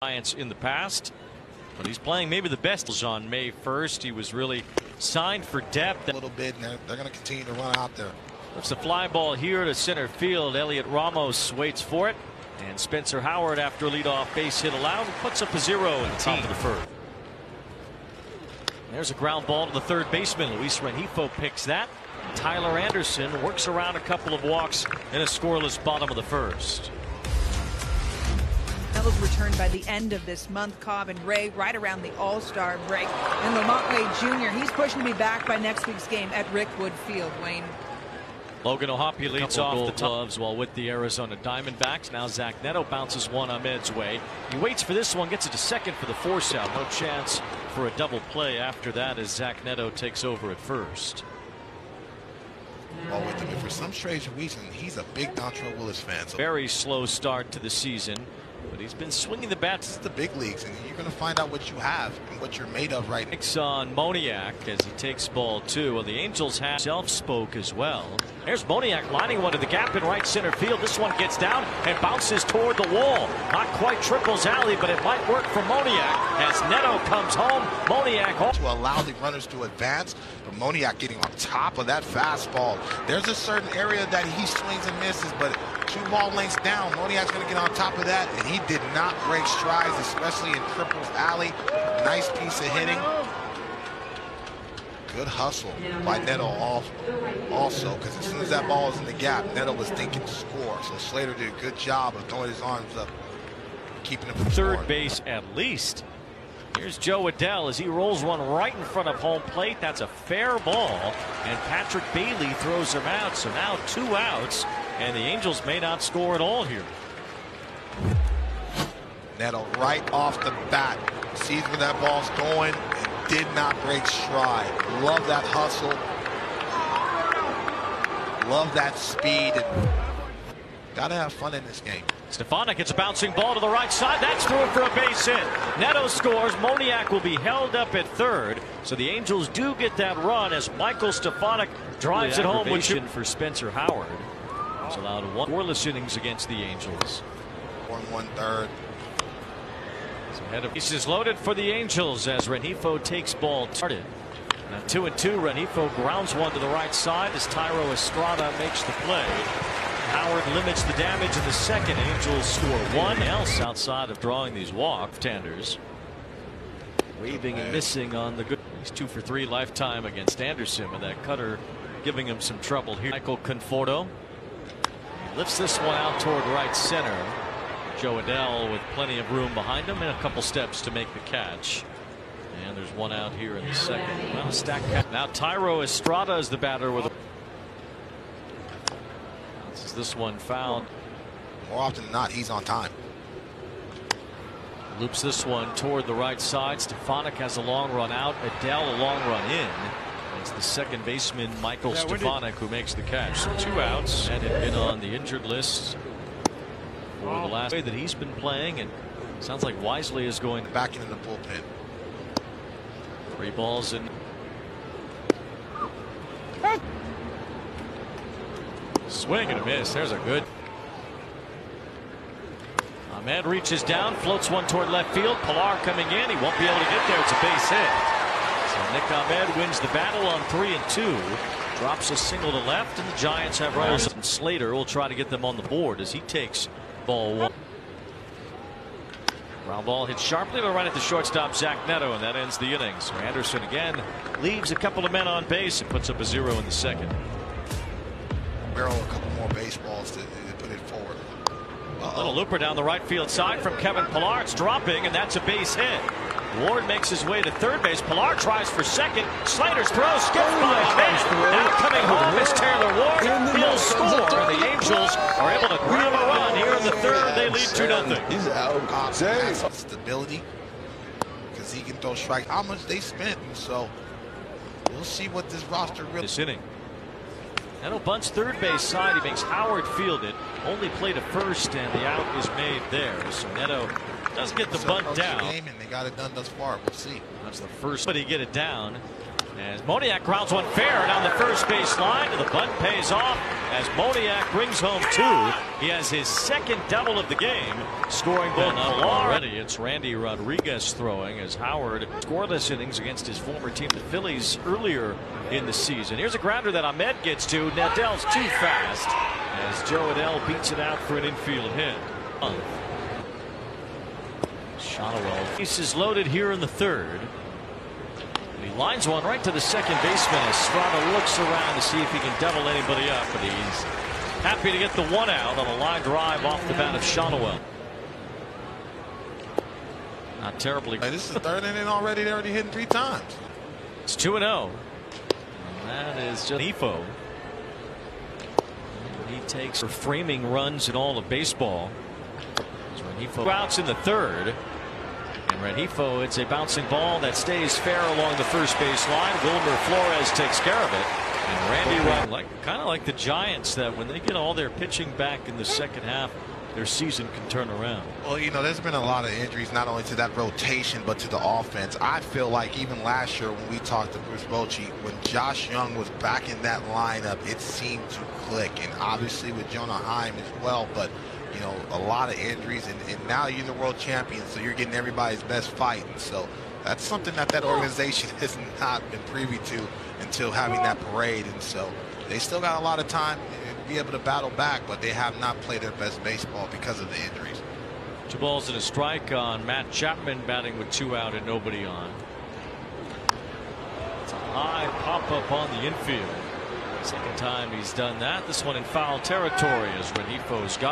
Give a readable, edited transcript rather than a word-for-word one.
Giants in the past, but he's playing maybe the best on May 1st. He was really signed for depth a little bit, and they're going to continue to run out there. It's a fly ball here to center field. Elliot Ramos waits for it, and Spencer Howard, after a leadoff base hit allowed, puts up a 0 in the top of the first. There's a ground ball to the third baseman. Luis Rengifo picks that. Tyler Anderson works around a couple of walks in a scoreless bottom of the first. Devils return by the end of this month. Cobb and Ray right around the All-Star break. And Lamont Wade Jr., he's pushing to be back by next week's game at Rickwood Field. Wayne. Logan O'Hoppe leads off the gloves while with the Arizona Diamondbacks. Now Zach Neto bounces one Ahmed's way. He waits for this one, gets it to second for the force out. No chance for a double play after that as Zach Neto takes over at first. Well, with him, for some strange reason, he's a big Dontrelle Willis fan. So very slow start to the season, but he's been swinging the bat. It's the big leagues, and you're going to find out what you have and what you're made of right now. Picks on Moniak as he takes ball two. Well, the Angels have self-spoke as well. There's Moniak lining one to the gap in right center field. This one gets down and bounces toward the wall. Not quite Triple's alley, but it might work for Moniak as Neto comes home. Moniak home. To allow the runners to advance, but Moniak getting on top of that fastball. There's a certain area that he swings and misses, but 2 ball lengths down, Moniak's going to get on top of that, and he did not break strides, especially in Triple's alley. Nice piece of hitting. Good hustle by Neto also, because as soon as that ball was in the gap, Neto was thinking score. So Slater did a good job of throwing his arms up, keeping him from third scoring. base at least. Here's Joe Adell as he rolls one right in front of home plate. That's a fair ball, and Patrick Bailey throws him out. So now 2 outs, and the Angels may not score at all here. Neto right off the bat sees where that ball's going and did not break stride. Love that hustle. Love that speed. And gotta have fun in this game. Stefanik gets a bouncing ball to the right side. That's through for a base hit. Neto scores. Moniak will be held up at third. So the Angels do get that run as Michael Stefanik drives it home. For Spencer Howard. It's allowed 1 scoreless innings against the Angels. 1 1/3. Head of bases loaded for the Angels as Rengifo takes ball started. Now 2-2. Rengifo grounds one to the right side as Thairo Estrada makes the play. Howard limits the damage in the second. Angels score 1 else outside of drawing these walk-tenders. Waving and missing on the good. He's 2 for 3 lifetime against Anderson, and that cutter giving him some trouble here. Michael Conforto lifts this one out toward right center. Joe Adell with plenty of room behind him and a couple steps to make the catch. And there's 1 out here in the second. Well, stack catch. Now Thairo Estrada is the batter with a. This one fouled. More often than not, he's on time. Loops this one toward the right side. Stefanik has a long run out. Adell a long run in. It's the second baseman Michael Stefanik who makes the catch. So 2 outs, and had been on the injured list for the last way that he's been playing, and sounds like Wisely is going back into the bullpen. 3 balls in. Swing and a miss. There's a good. Ahmed reaches down, floats one toward left field. Pilar coming in. He won't be able to get there. It's a base hit. So Nick Ahmed wins the battle on 3 and 2. Drops a single to left, and the Giants have runners. And Slater will try to get them on the board as he takes ball 1. Ground ball hit sharply, but right at the shortstop, Zach Neto, and that ends the inning. So Anderson again leaves a couple of men on base and puts up a 0 in the second. Barrel a couple more baseballs to put it forward. Little looper down the right field side from Kevin Pilar. It's dropping, and that's a base hit. Ward makes his way to third base. Pilar tries for second. Slater's throw skipped by Ahmed. Now coming home is Taylor Ward. He'll score. The Angels are able to grab a run here in the third. They lead 2-0. He's out. Stability, because he can throw strikes. How much they spent, so we'll see what this roster really. This inning. Neto bunts third base side. He makes Howard field it. Only play to first, and the out is made there. So Neto does get the bunt down. And they got it done thus far. We'll see. That's the first, but he get it down. As Moniak grounds one fair down the first base line, and the bunt pays off as Moniak brings home 2. He has his second double of the game, scoring both already. It's Randy Rodriguez throwing as Howard scoreless innings against his former team, the Phillies, earlier in the season. Here's a grounder that Ahmed gets to. Nadell's too fast as Joe Adell beats it out for an infield hit. Shotwell. Base is loaded here in the third. He lines one right to the second baseman as Strada looks around to see if he can double anybody up, but he's happy to get the one out on a line drive off the bat of Shotwell. Not terribly. Hey, this is the third inning already. They're already hitting 3 times. It's 2-0. And that is just Renifo. He takes for framing runs in all of baseball. Renifo outs in the third. And Renifo, it's a bouncing ball that stays fair along the first base line. Wilmer Flores takes care of it. And Randy, kind of like the Giants, that when they get all their pitching back in the second half, their season can turn around. Well, you know, there's been a lot of injuries, not only to that rotation, but to the offense. I feel like even last year when we talked to Bruce Bochy, when Josh Young was back in that lineup, it seemed to click. And obviously with Jonah Heim as well, but you know, a lot of injuries, and now you're the world champion, so you're getting everybody's best fight. And so that's something that organization has not been privy to until having that parade. And so they still got a lot of time to be able to battle back, but they have not played their best baseball because of the injuries. 2 balls and a strike on Matt Chapman, batting with 2 out and nobody on. It's a high pop up on the infield. Second time he's done that. This one in foul territory as Renifo's got